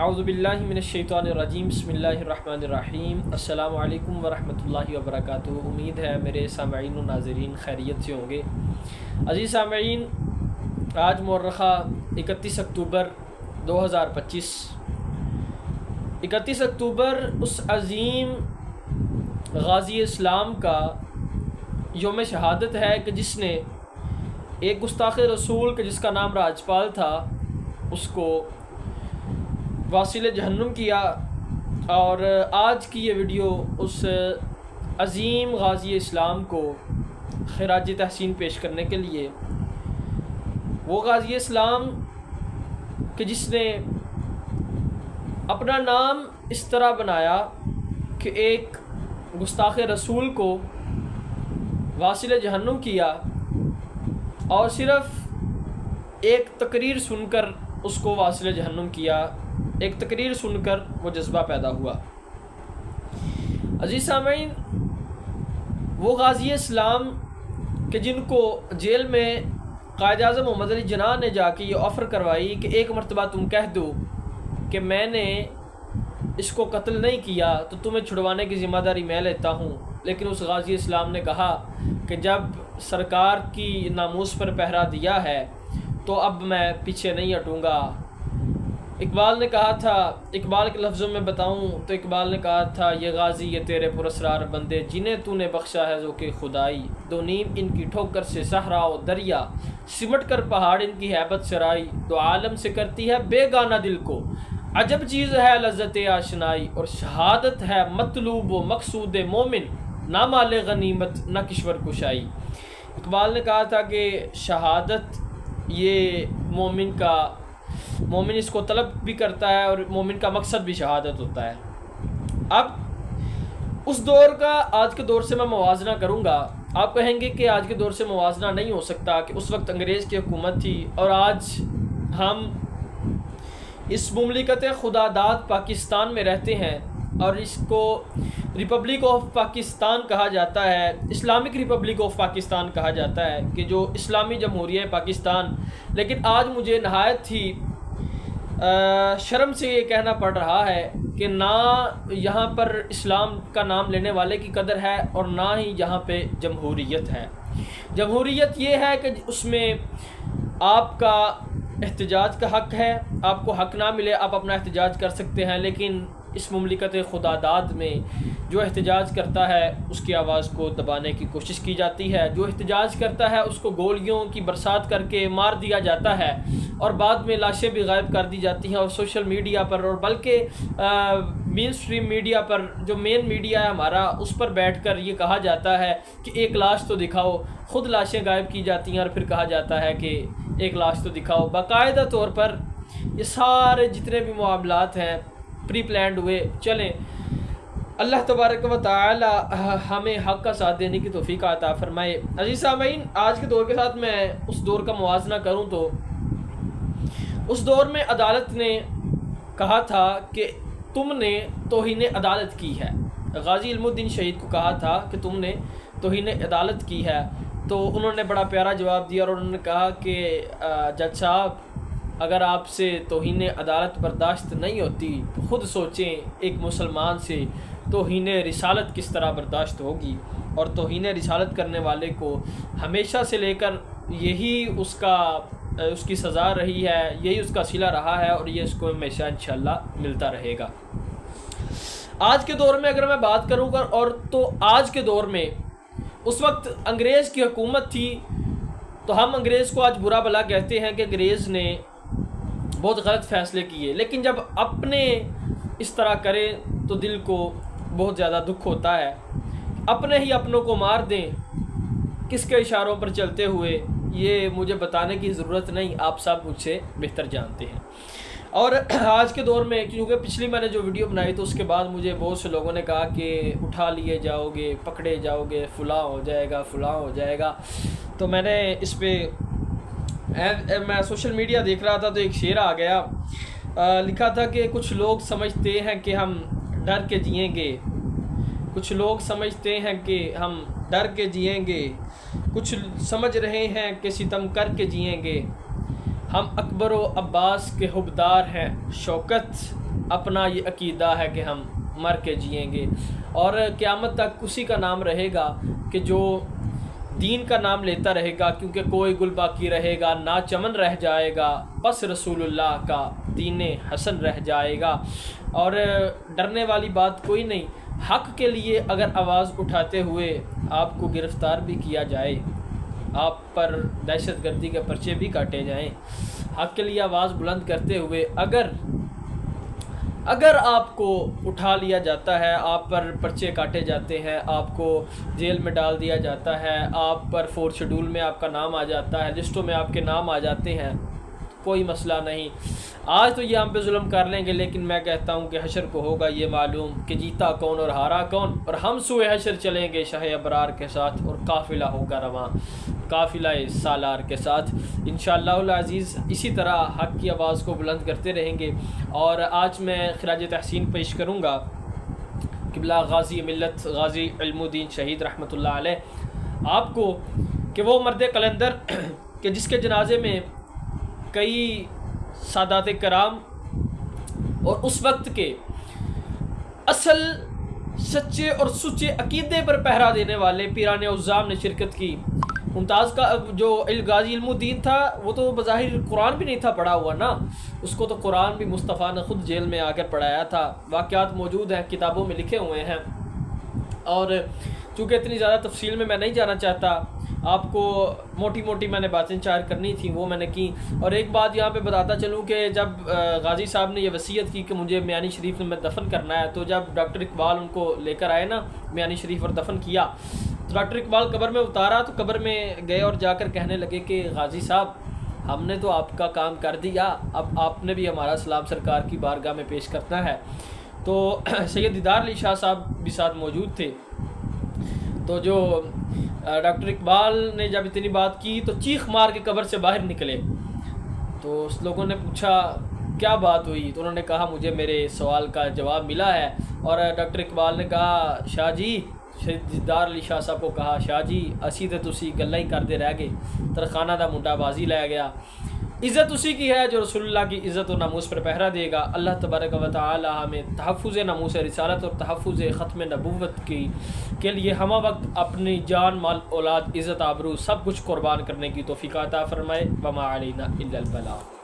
اعوذ باللہ من الشیطان الرجیم بسم اللہ الرحمن الرحیم السلام علیکم ورحمۃ اللہ وبرکاتہ۔ امید ہے میرے سامعین و ناظرین خیریت سے ہوں گے۔ عزیز سامعین، آج مورخہ 31 اکتوبر 2025۔ 31 اکتوبر اس عظیم غازی اسلام کا یوم شہادت ہے کہ جس نے ایک گستاخ رسول کہ جس کا نام راجپال تھا اس کو واصل جہنم کیا۔ اور آج کی یہ ویڈیو اس عظیم غازی اسلام کو خراج تحسین پیش کرنے کے لیے، وہ غازی اسلام کہ جس نے اپنا نام اس طرح بنایا کہ ایک گستاخ رسول کو واصل جہنم کیا، اور صرف ایک تقریر سن کر اس کو واصل جہنم کیا، ایک تقریر سن کر وہ جذبہ پیدا ہوا۔ عزیز سامعین، وہ غازی اسلام کہ جن کو جیل میں قائد اعظم محمد علی جناح نے جا کے یہ آفر کروائی کہ ایک مرتبہ تم کہہ دو کہ میں نے اس کو قتل نہیں کیا تو تمہیں چھڑوانے کی ذمہ داری میں لیتا ہوں، لیکن اس غازی اسلام نے کہا کہ جب سرکار کی ناموس پر پہرا دیا ہے تو اب میں پیچھے نہیں ہٹوں گا۔ اقبال نے کہا تھا، اقبال کے لفظوں میں بتاؤں تو اقبال نے کہا تھا، یہ غازی یہ تیرے پراسرار بندے جنہیں تو نے بخشا ہے ذوق خدائی، دو نیم ان کی ٹھوکر سے صحرا و دریا، سمٹ کر پہاڑ ان کی ہیبت سرائی، دو عالم سے کرتی ہے بے گانا دل کو، عجب چیز ہے لذت آشنائی، اور شہادت ہے مطلوب و مقصود مومن، نہ مال غنیمت نہ کشور کشائی۔ اقبال نے کہا تھا کہ شہادت یہ مومن اس کو طلب بھی کرتا ہے اور مومن کا مقصد بھی شہادت ہوتا ہے۔ اب اس دور کا آج کے دور سے میں موازنہ کروں گا۔ آپ کہیں گے کہ آج کے دور سے موازنہ نہیں ہو سکتا کہ اس وقت انگریز کی حکومت تھی اور آج ہم اس مملکت خدا داد پاکستان میں رہتے ہیں، اور اس کو ریپبلک آف پاکستان کہا جاتا ہے، اسلامک ریپبلک آف پاکستان کہا جاتا ہے کہ جو اسلامی جمہوریہ پاکستان۔ لیکن آج مجھے نہایت ہی شرم سے یہ کہنا پڑ رہا ہے کہ نہ یہاں پر اسلام کا نام لینے والے کی قدر ہے اور نہ ہی یہاں پہ جمہوریت ہے۔ جمہوریت یہ ہے کہ اس میں آپ کا احتجاج کا حق ہے، آپ کو حق نہ ملے آپ اپنا احتجاج کر سکتے ہیں، لیکن اس مملکت خدا داد میں جو احتجاج کرتا ہے اس کی آواز کو دبانے کی کوشش کی جاتی ہے، جو احتجاج کرتا ہے اس کو گولیوں کی برسات کر کے مار دیا جاتا ہے، اور بعد میں لاشیں بھی غائب کر دی جاتی ہیں، اور سوشل میڈیا پر اور بلکہ مین سٹریم میڈیا پر جو مین میڈیا ہے ہمارا، اس پر بیٹھ کر یہ کہا جاتا ہے کہ ایک لاش تو دکھاؤ، خود لاشیں غائب کی جاتی ہیں اور پھر کہا جاتا ہے کہ ایک لاش تو دکھاؤ۔ باقاعدہ طور پر یہ سارے جتنے بھی معاملات ہیں پری پلانڈ ہوئے چلیں۔ اللہ تبارک و تعالی ہمیں حق کا ساتھ دینے کی توفیق عطا فرمائے۔ عزیز سامعین، آج کے دور کے ساتھ میں اس دور کا موازنہ کروں تو اس دور میں عدالت نے کہا تھا کہ تم نے توہین عدالت کی ہے۔ غازی علم الدین شہید کو کہا تھا کہ تم نے توہین عدالت کی ہے، تو انہوں نے بڑا پیارا جواب دیا اور انہوں نے کہا کہ جج صاحب، اگر آپ سے توہین عدالت برداشت نہیں ہوتی تو خود سوچیں ایک مسلمان سے توہین رسالت کس طرح برداشت ہوگی، اور توہین رسالت کرنے والے کو ہمیشہ سے لے کر یہی اس کی سزا رہی ہے، یہی اس کا صلہ رہا ہے، اور یہ اس کو ہمیشہ انشاءاللہ ملتا رہے گا۔ آج کے دور میں اگر میں بات کروں گا، اور تو آج کے دور میں اس وقت انگریز کی حکومت تھی، تو ہم انگریز کو آج برا بھلا کہتے ہیں کہ انگریز نے بہت غلط فیصلے کیے، لیکن جب اپنے اس طرح کرے تو دل کو بہت زیادہ دکھ ہوتا ہے۔ اپنے ہی اپنوں کو مار دیں، کس کے اشاروں پر چلتے ہوئے، یہ مجھے بتانے کی ضرورت نہیں، آپ سب مجھ سے بہتر جانتے ہیں۔ اور آج کے دور میں کیونکہ پچھلی میں نے جو ویڈیو بنائی تو اس کے بعد مجھے بہت سے لوگوں نے کہا کہ اٹھا لیے جاؤ گے، پکڑے جاؤ گے، فلاں ہو جائے گا، فلاں ہو جائے گا، تو میں نے اس پہ میں سوشل میڈیا دیکھ رہا تھا تو ایک شعر آ گیا، لکھا تھا کہ کچھ لوگ سمجھتے ہیں کہ ہم ڈر کے جئیں گے، کچھ لوگ سمجھتے ہیں کہ ہم ڈر کے جئیں گے، کچھ سمجھ رہے ہیں کہ ستم کر کے جئیں گے، ہم اکبر و عباس کے حبدار ہیں شوکت، اپنا یہ عقیدہ ہے کہ ہم مر کے جئیں گے، اور قیامت تک اسی کا نام رہے گا کہ جو دین کا نام لیتا رہے گا، کیونکہ کوئی گل باقی رہے گا نہ چمن رہ جائے گا، بس رسول اللہ کا دین حسن رہ جائے گا۔ اور ڈرنے والی بات کوئی نہیں، حق کے لیے اگر آواز اٹھاتے ہوئے آپ کو گرفتار بھی کیا جائے، آپ پر دہشت گردی کے پرچے بھی کاٹے جائیں، حق کے لیے آواز بلند کرتے ہوئے اگر آپ کو اٹھا لیا جاتا ہے، آپ پر پرچے کاٹے جاتے ہیں، آپ کو جیل میں ڈال دیا جاتا ہے، آپ پر 4 شیڈول میں آپ کا نام آ جاتا ہے، لسٹوں میں آپ کے نام آ جاتے ہیں، کوئی مسئلہ نہیں۔ آج تو یہ ہم پہ ظلم کر لیں گے، لیکن میں کہتا ہوں کہ حشر کو ہوگا یہ معلوم کہ جیتا کون اور ہارا کون، اور ہم سوئے حشر چلیں گے شاہ ابرار کے ساتھ، اور قافلہ ہوگا رواں قافلہ سالار کے ساتھ انشاءاللہ العزیز۔ اسی طرح حق کی آواز کو بلند کرتے رہیں گے۔ اور آج میں خراج تحسین پیش کروں گا قبلہ غازی ملت غازی علم الدین شہید رحمۃ اللہ علیہ آپ کو، کہ وہ مرد قلندر کہ جس کے جنازے میں کئی سادات کرام اور اس وقت کے اصل سچے اور سچے عقیدے پر پہرا دینے والے پیران عظام نے شرکت کی۔ ممتاز کا جو غازی علم الدین تھا وہ تو بظاہر قرآن بھی نہیں تھا پڑھا ہوا نا، اس کو تو قرآن بھی مصطفیٰ نے خود جیل میں آ کر پڑھایا تھا، واقعات موجود ہیں، کتابوں میں لکھے ہوئے ہیں، اور چونکہ اتنی زیادہ تفصیل میں نہیں جانا چاہتا، آپ کو موٹی موٹی میں نے باتیں چار کرنی تھیں وہ میں نے کی۔ اور ایک بات یہاں پہ بتاتا چلوں کہ جب غازی صاحب نے یہ وصیت کی کہ مجھے میانی شریف میں دفن کرنا ہے، تو جب ڈاکٹر اقبال ان کو لے کر آئے نا میانی شریف اور دفن کیا، تو ڈاکٹر اقبال قبر میں اتارا، تو قبر میں گئے اور جا کر کہنے لگے کہ غازی صاحب ہم نے تو آپ کا کام کر دیا، اب آپ نے بھی ہمارا سلام سرکار کی بارگاہ میں پیش کرنا ہے۔ تو سید دیدار علی شاہ صاحب بھی ساتھ موجود تھے، تو جو ڈاکٹر اقبال نے جب اتنی بات کی تو چیخ مار کے قبر سے باہر نکلے، تو اس لوگوں نے پوچھا کیا بات ہوئی، تو انہوں نے کہا مجھے میرے سوال کا جواب ملا ہے۔ اور ڈاکٹر اقبال نے کہا شاہ جی، دیدار علی شاہ صاحب کو کہا شاہ جی اسی تے تسی گلاں ہی کردے رہ گئے، ترخانہ دا منڈا بازی لے گیا، عزت اسی کی ہے جو رسول اللہ کی عزت و ناموس پر پہرا دے گا۔ اللہ تبارک و تعالی ہمیں تحفظ ناموس رسالت اور تحفظ ختم نبوت کے لیے ہمہ وقت اپنی جان مال اولاد عزت آبرو سب کچھ قربان کرنے کی توفیق عطا فرمائے۔ وما علینا الا البلاغ۔